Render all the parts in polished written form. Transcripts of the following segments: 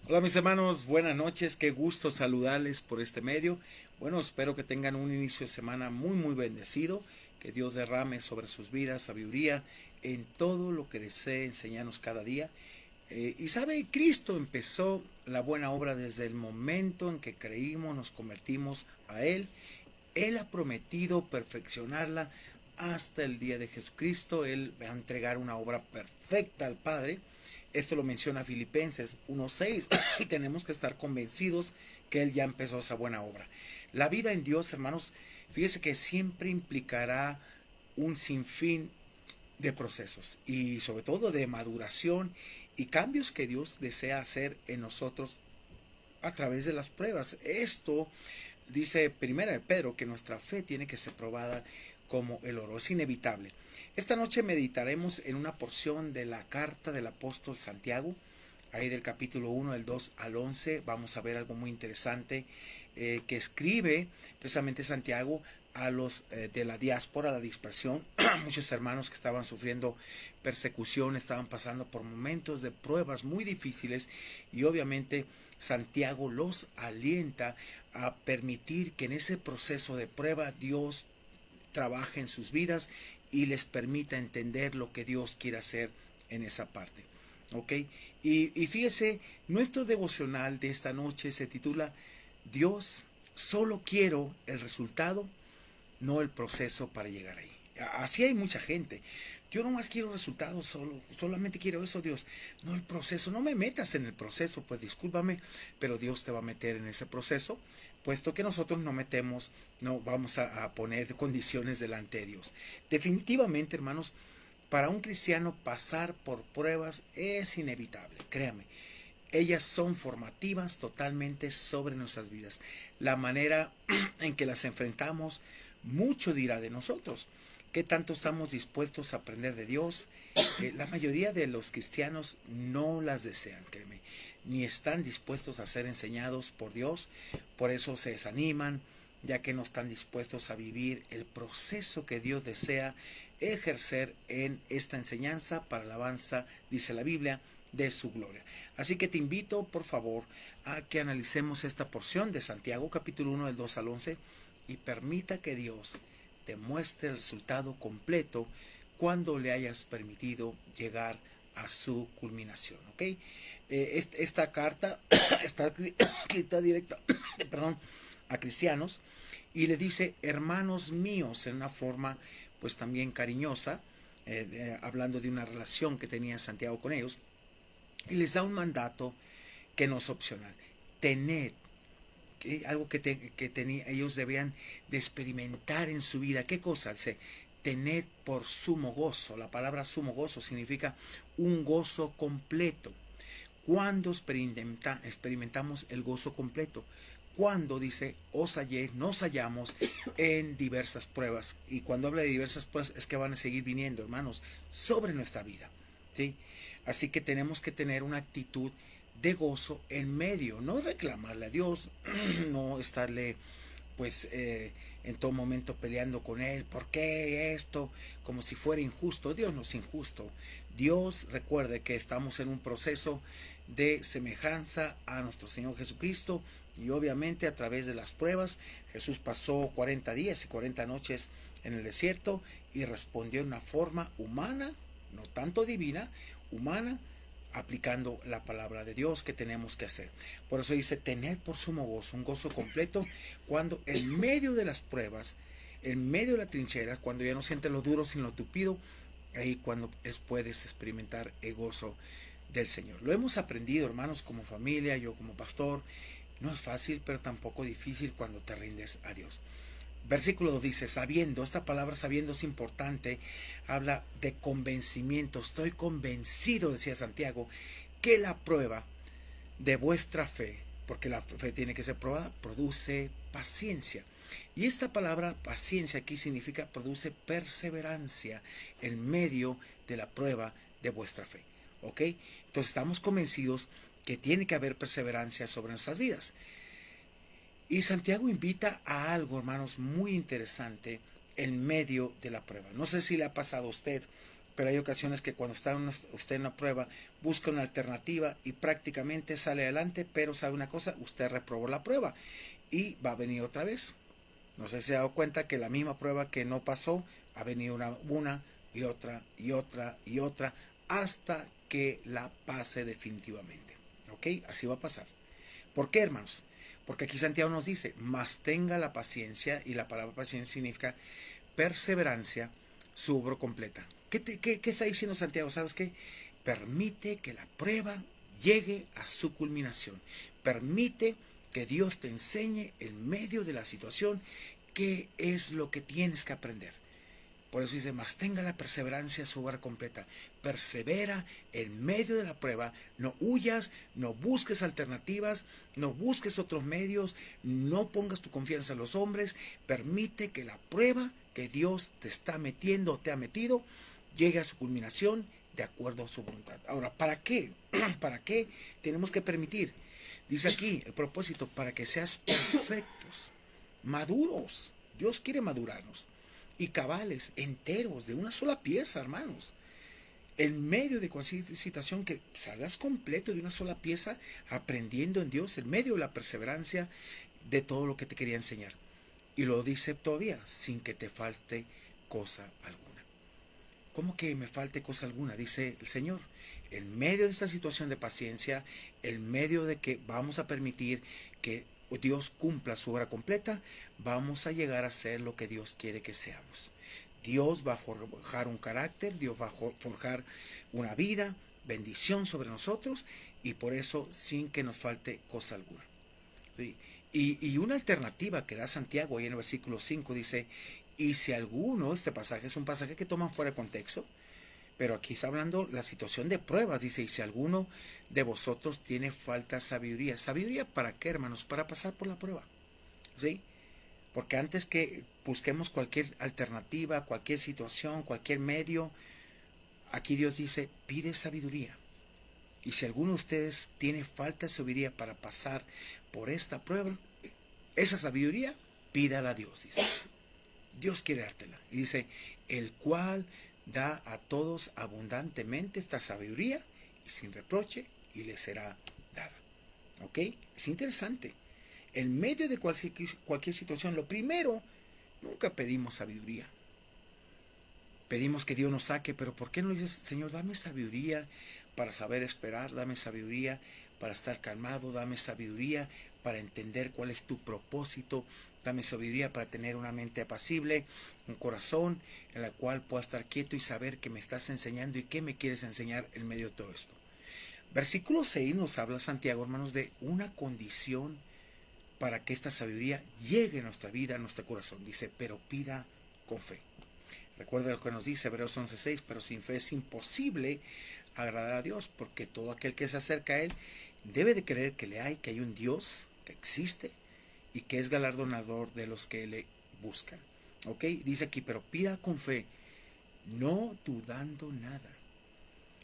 Hola mis hermanos, buenas noches, qué gusto saludarles por este medio. Bueno, espero que tengan un inicio de semana muy bendecido, que Dios derrame sobre sus vidas sabiduría en todo lo que desee enseñarnos cada día. Y sabe, Cristo empezó la buena obra desde el momento en que creímos, nos convertimos a Él. Él ha prometido perfeccionarla hasta el día de Jesucristo. Él va a entregar una obra perfecta al Padre. Esto lo menciona Filipenses 1:6 y tenemos que estar convencidos que Él ya empezó esa buena obra. La vida en Dios, hermanos, fíjese que siempre implicará un sinfín de procesos y sobre todo de maduración y cambios que Dios desea hacer en nosotros a través de las pruebas. Esto dice Primera de Pedro que nuestra fe tiene que ser probada como el oro, es inevitable. Esta noche meditaremos en una porción de la carta del apóstol Santiago, ahí del capítulo 1, del 2 al 11. Vamos a ver algo muy interesante que escribe precisamente Santiago a los de la diáspora, la dispersión, muchos hermanos que estaban sufriendo persecución, estaban pasando por momentos de pruebas muy difíciles y obviamente Santiago los alienta a permitir que en ese proceso de prueba Dios trabaje en sus vidas y les permita entender lo que Dios quiere hacer en esa parte. ¿Ok? Y fíjese, nuestro devocional de esta noche se titula Dios, solo quiero el resultado, no el proceso para llegar ahí. Así hay mucha gente. Yo nomás quiero resultados, solamente quiero eso, Dios. No el proceso, no me metas en el proceso, pues discúlpame, pero Dios te va a meter en ese proceso, puesto que nosotros no metemos, no vamos a poner condiciones delante de Dios. Definitivamente, hermanos, para un cristiano pasar por pruebas es inevitable, créame. Ellas son formativas totalmente sobre nuestras vidas. La manera en que las enfrentamos mucho dirá de nosotros. ¿Qué tanto estamos dispuestos a aprender de Dios? La mayoría de los cristianos no las desean, créeme, ni están dispuestos a ser enseñados por Dios. Por eso se desaniman, ya que no están dispuestos a vivir el proceso que Dios desea ejercer en esta enseñanza para alabanza, dice la Biblia, de su gloria. Así que te invito, por favor, a que analicemos esta porción de Santiago capítulo 1 del 2 al 11 y permita que Dios te muestre el resultado completo cuando le hayas permitido llegar a su culminación. ¿Ok? Esta carta está escrita directa perdón, a cristianos y le dice hermanos míos en una forma pues también cariñosa, hablando de una relación que tenía Santiago con ellos, y les da un mandato que no es opcional. Tener algo que ellos debían de experimentar en su vida. ¿Qué cosa? Dice, tener por sumo gozo. La palabra sumo gozo significa un gozo completo. ¿Cuándo experimentamos el gozo completo? Cuando dice, nos hallamos en diversas pruebas. Y cuando habla de diversas pruebas es que van a seguir viniendo, hermanos, sobre nuestra vida. ¿Sí? Así que tenemos que tener una actitud de gozo en medio, no reclamarle a Dios, no estarle pues en todo momento peleando con él, ¿por qué esto? Como si fuera injusto. Dios no es injusto. Dios recuerde que estamos en un proceso de semejanza a nuestro Señor Jesucristo y obviamente a través de las pruebas Jesús pasó 40 días y 40 noches en el desierto y respondió de una forma humana, no tanto divina, humana, aplicando la palabra de Dios que tenemos que hacer. Por eso dice, tened por sumo gozo, un gozo completo, cuando en medio de las pruebas, en medio de la trinchera, cuando ya no sientes lo duro sino lo tupido, ahí cuando puedes experimentar el gozo del Señor. Lo hemos aprendido, hermanos, como familia, yo como pastor. No es fácil, pero tampoco difícil cuando te rindes a Dios. Versículo 2 dice, sabiendo, esta palabra sabiendo es importante, habla de convencimiento. Estoy convencido, decía Santiago, que la prueba de vuestra fe, porque la fe tiene que ser probada, produce paciencia. Y esta palabra paciencia aquí significa produce perseverancia en medio de la prueba de vuestra fe. ¿Ok? Entonces estamos convencidos que tiene que haber perseverancia sobre nuestras vidas. Y Santiago invita a algo, hermanos, muy interesante en medio de la prueba. No sé si le ha pasado a usted Pero hay ocasiones que cuando está usted en una prueba, busca una alternativa y prácticamente sale adelante, pero sabe una cosa, usted reprobó la prueba y va a venir otra vez. No sé si se ha dado cuenta que la misma prueba que no pasó, ha venido una y otra y otra y otra, hasta que la pase definitivamente. ¿Ok? Así va a pasar. ¿Por qué, hermanos? Porque aquí Santiago nos dice, más tenga la paciencia, y la palabra paciencia significa perseverancia, su obra completa. ¿Qué está diciendo Santiago? ¿Sabes qué? Permite que la prueba llegue a su culminación. Permite que Dios te enseñe en medio de la situación qué es lo que tienes que aprender. Por eso dice, más tenga la perseverancia su obra completa. Persevera en medio de la prueba. No huyas, no busques alternativas, no busques otros medios, no pongas tu confianza en los hombres. Permite que la prueba que Dios te está metiendo o te ha metido llegue a su culminación de acuerdo a su voluntad. Ahora, ¿para qué? ¿Para qué tenemos que permitir? Dice aquí el propósito, para que seas perfectos, maduros. Dios quiere madurarnos y cabales, enteros, de una sola pieza, hermanos. En medio de cualquier situación, que salgas completo de una sola pieza, aprendiendo en Dios, en medio de la perseverancia de todo lo que te quería enseñar. Y lo dice todavía, sin que te falte cosa alguna. ¿Cómo que me falte cosa alguna? Dice el Señor. En medio de esta situación de paciencia, en medio de que vamos a permitir que Dios cumpla su obra completa, vamos a llegar a ser lo que Dios quiere que seamos. Dios va a forjar un carácter, Dios va a forjar una vida, bendición sobre nosotros, y por eso sin que nos falte cosa alguna. ¿Sí? Y una alternativa que da Santiago ahí en el versículo 5 dice, y si alguno, este pasaje es un pasaje que toman fuera de contexto, pero aquí está hablando la situación de pruebas, dice, y si alguno de vosotros tiene falta de sabiduría. ¿Sabiduría para qué, hermanos? Para pasar por la prueba, ¿sí? Porque antes que busquemos cualquier alternativa, cualquier situación, cualquier medio, aquí Dios dice, pide sabiduría. Y si alguno de ustedes tiene falta de sabiduría para pasar por esta prueba, esa sabiduría, pídala a Dios, dice. Dios quiere dártela. Y dice, el cual da a todos abundantemente esta sabiduría y sin reproche, y le será dada. ¿Ok? Es interesante. En medio de cualquier situación, lo primero, nunca pedimos sabiduría. Pedimos que Dios nos saque, pero ¿por qué no dices, Señor, dame sabiduría para saber esperar, dame sabiduría para estar calmado, dame sabiduría para entender cuál es tu propósito, dame sabiduría para tener una mente apacible, un corazón en la cual pueda estar quieto y saber que me estás enseñando y qué me quieres enseñar en medio de todo esto? Versículo 6 nos habla Santiago, hermanos, de una condición para que esta sabiduría llegue a nuestra vida, a nuestro corazón. Dice, pero pida con fe. Recuerda lo que nos dice Hebreos 11:6, pero sin fe es imposible agradar a Dios, porque todo aquel que se acerca a Él debe de creer que le hay, que hay un Dios que existe y que es galardonador de los que le buscan. ¿Ok? Dice aquí, pero pida con fe, no dudando nada.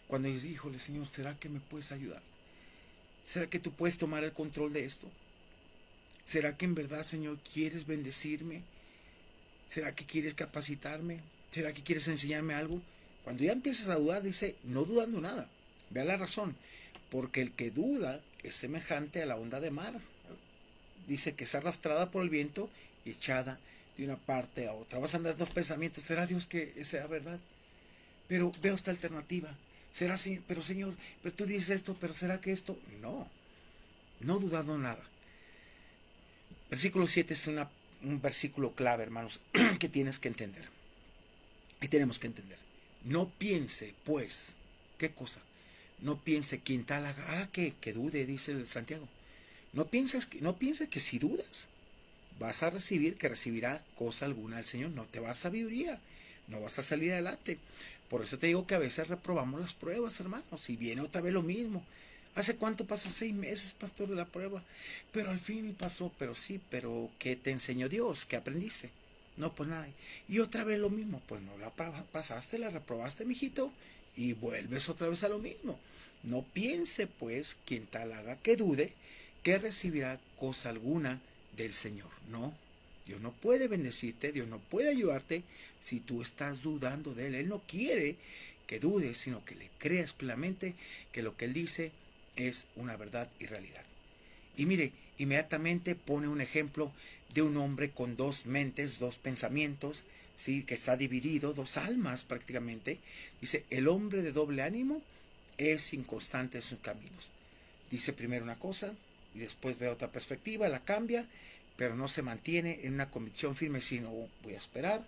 Cuando dice, híjole, Señor, ¿será que me puedes ayudar? ¿Será que tú puedes tomar el control de esto? ¿Será que en verdad, Señor, quieres bendecirme? ¿Será que quieres capacitarme? ¿Será que quieres enseñarme algo? Cuando ya empiezas a dudar, dice, no dudando nada. Vea la razón. Porque el que duda es semejante a la onda de mar. Dice que es arrastrada por el viento y echada de una parte a otra. Vas a andar dos pensamientos. ¿Será Dios que sea verdad? Pero veo esta alternativa. ¿Será así? Pero Señor, pero tú dices esto, pero ¿será que esto? No, no dudando nada. Versículo 7 es un versículo clave, hermanos, que tienes que entender. Y tenemos que entender. No piense, pues, ¿qué cosa? No piense quien tal haga, que dude, dice el Santiago. No pienses que si dudas, vas a recibir, que recibirá cosa alguna del Señor. No te va a dar sabiduría, no vas a salir adelante. Por eso te digo que a veces reprobamos las pruebas, hermanos, y viene otra vez lo mismo. ¿Hace cuánto pasó? 6 meses, pastor, de la prueba. Pero al fin pasó, pero sí, pero ¿qué te enseñó Dios? ¿Qué aprendiste? No, pues nada. Y otra vez lo mismo, pues no la pasaste, la reprobaste, mijito, y vuelves otra vez a lo mismo. No piense, pues, quien tal haga que dude, que recibirá cosa alguna del Señor. No, Dios no puede bendecirte, Dios no puede ayudarte si tú estás dudando de Él. Él no quiere que dudes, sino que le creas plenamente que lo que él dice es una verdad y realidad. Y mire, inmediatamente pone un ejemplo de un hombre con dos mentes, dos pensamientos, ¿sí? Que está dividido, dos almas prácticamente. Dice, el hombre de doble ánimo es inconstante en sus caminos. Dice primero una cosa y después ve otra perspectiva, la cambia, pero no se mantiene en una convicción firme, sino voy a esperar,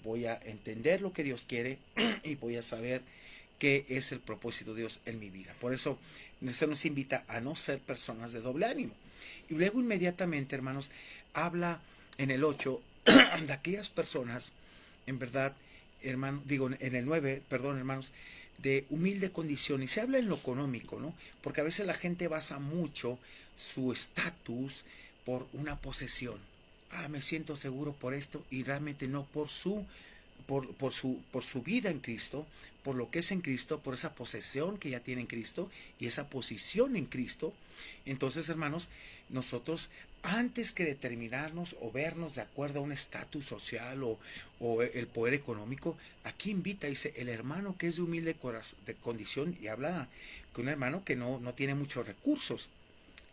voy a entender lo que Dios quiere y voy a saber qué es el propósito de Dios en mi vida. Por eso se nos invita a no ser personas de doble ánimo. Y luego inmediatamente, hermanos, habla en el 8 de aquellas personas, en verdad, hermano, digo en el 9, perdón, hermanos, de humilde condición. Y se habla en lo económico, ¿no? Porque a veces la gente basa mucho su estatus por una posesión. Me siento seguro por esto, y realmente no por su vida en Cristo, por lo que es en Cristo, por esa posesión que ya tiene en Cristo y esa posición en Cristo. Entonces, hermanos, nosotros, antes que determinarnos o vernos de acuerdo a un estatus social o el poder económico, aquí invita, dice, el hermano que es de humilde de condición, y habla que un hermano que no tiene muchos recursos.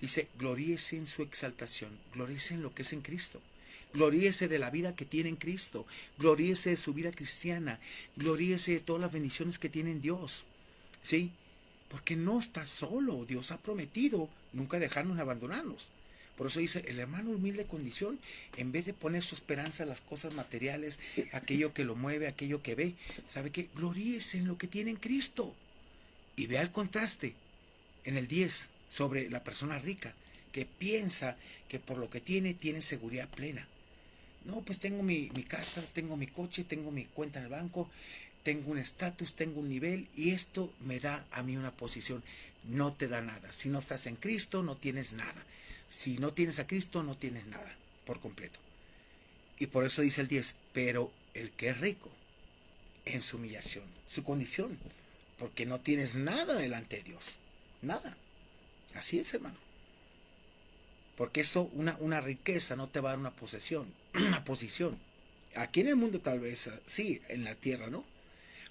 Dice, gloríese en su exaltación, gloríese en lo que es en Cristo. Gloríese de la vida que tiene en Cristo. Gloríese de su vida cristiana. Gloríese de todas las bendiciones que tiene en Dios. ¿Sí? Porque no está solo. Dios ha prometido nunca dejarnos ni abandonarnos. Por eso dice, el hermano de humilde condición, en vez de poner su esperanza en las cosas materiales, aquello que lo mueve, aquello que ve, ¿sabe qué? Gloríese en lo que tiene en Cristo. Y vea el contraste en el 10 sobre la persona rica, que piensa que por lo que tiene seguridad plena. No, pues tengo mi casa, tengo mi coche, tengo mi cuenta en el banco, tengo un estatus, tengo un nivel, y esto me da a mí una posición. No te da nada. Si no estás en Cristo, no tienes nada. Si no tienes a Cristo, no tienes nada por completo. Y por eso dice el 10, pero el que es rico en su humillación, su condición, porque no tienes nada delante de Dios. Nada. Así es, hermano. Porque eso, una riqueza no te va a dar una posesión, una posición. Aquí en el mundo tal vez, sí, en la tierra, ¿no?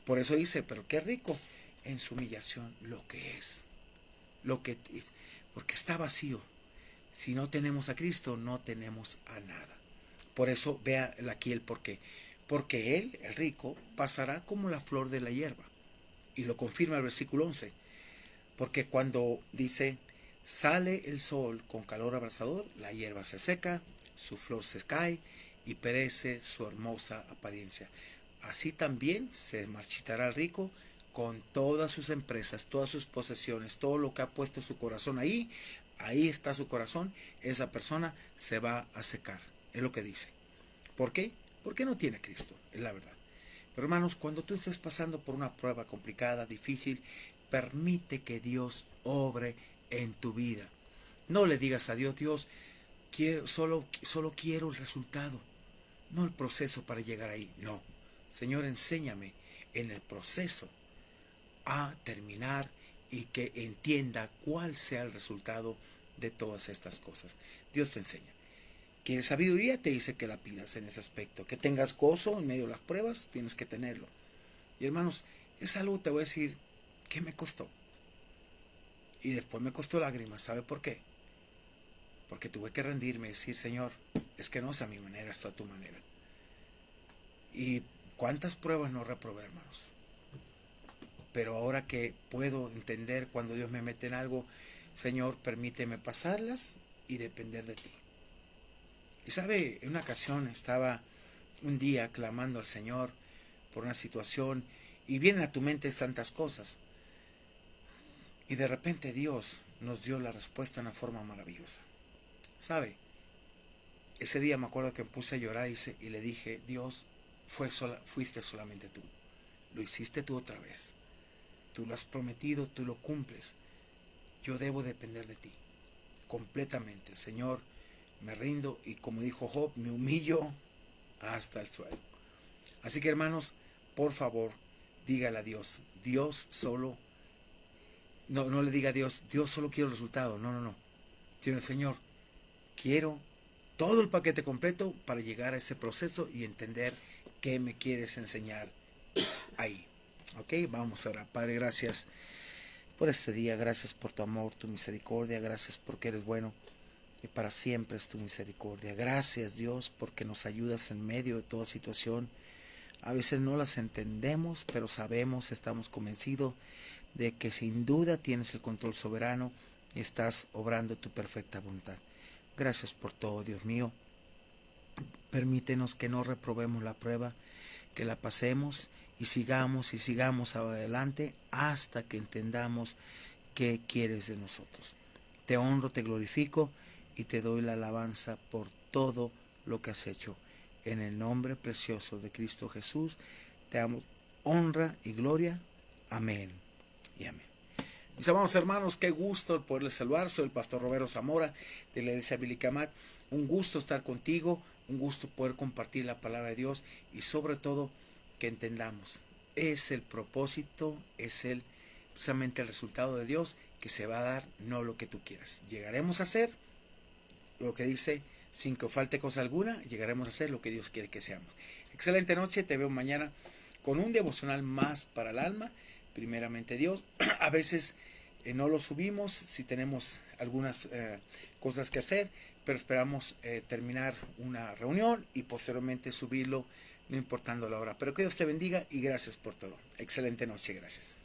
Por eso dice, pero qué rico en su humillación lo que es. Porque está vacío. Si no tenemos a Cristo, no tenemos a nada. Por eso vea aquí el porqué. Porque él, el rico, pasará como la flor de la hierba. Y lo confirma el versículo 11. Porque cuando dice, sale el sol con calor abrasador, la hierba se seca, su flor se cae y perece su hermosa apariencia. Así también se marchitará el rico con todas sus empresas, todas sus posesiones, todo lo que ha puesto su corazón ahí está su corazón, esa persona se va a secar, es lo que dice. ¿Por qué? Porque no tiene a Cristo, es la verdad. Pero hermanos, cuando tú estés pasando por una prueba complicada, difícil, permite que Dios obre en tu vida. No le digas a Dios, Dios, solo quiero el resultado, no el proceso para llegar ahí. No, Señor, enséñame en el proceso a terminar y que entienda cuál sea el resultado de todas estas cosas. Dios te enseña. ¿Quieres sabiduría? Te dice que la pidas en ese aspecto. Que tengas gozo en medio de las pruebas, tienes que tenerlo. Y hermanos, es algo, te voy a decir, que me costó. Y después me costó lágrimas. ¿Sabe por qué? Porque tuve que rendirme y decir, Señor, es que no es a mi manera, es a tu manera. Y cuántas pruebas no reprobé, hermanos. Pero ahora que puedo entender cuando Dios me mete en algo, Señor, permíteme pasarlas y depender de ti. Y sabe, en una ocasión estaba un día clamando al Señor por una situación y vienen a tu mente tantas cosas. Y de repente Dios nos dio la respuesta de una forma maravillosa. ¿Sabe? Ese día me acuerdo que me puse a llorar y le dije, Dios, fuiste solamente tú. Lo hiciste tú otra vez. Tú lo has prometido, tú lo cumples. Yo debo depender de ti. Completamente. Señor, me rindo y como dijo Job, me humillo hasta el suelo. Así que hermanos, por favor, dígale a Dios. Dios solo, no le diga a Dios, Dios solo quiero el resultado. No. Señor, quiero todo el paquete completo para llegar a ese proceso y entender qué me quieres enseñar ahí. Ok, vamos a orar. Padre, gracias por este día, gracias por tu amor, tu misericordia, gracias porque eres bueno y para siempre es tu misericordia. Gracias, Dios, porque nos ayudas en medio de toda situación. A veces no las entendemos, pero sabemos, estamos convencidos de que sin duda tienes el control soberano y estás obrando tu perfecta voluntad. Gracias por todo, Dios mío. Permítenos que no reprobemos la prueba, que la pasemos y sigamos adelante hasta que entendamos qué quieres de nosotros. Te honro, te glorifico y te doy la alabanza por todo lo que has hecho. En el nombre precioso de Cristo Jesús, te damos honra y gloria. Amén y amén. Mis amados hermanos, qué gusto poderles saludar. Soy el pastor Roberto Zamora de la iglesia Bilicamat. Un gusto estar contigo, un gusto poder compartir la palabra de Dios y sobre todo que entendamos. Es el propósito, es precisamente el resultado de Dios que se va a dar, no lo que tú quieras. Llegaremos a ser lo que dice, sin que falte cosa alguna, llegaremos a ser lo que Dios quiere que seamos. Excelente noche, te veo mañana con un devocional más para el alma. Primeramente Dios, a veces no lo subimos si tenemos algunas cosas que hacer, pero esperamos terminar una reunión y posteriormente subirlo, no importando la hora. Pero que Dios te bendiga y gracias por todo. Excelente noche, gracias.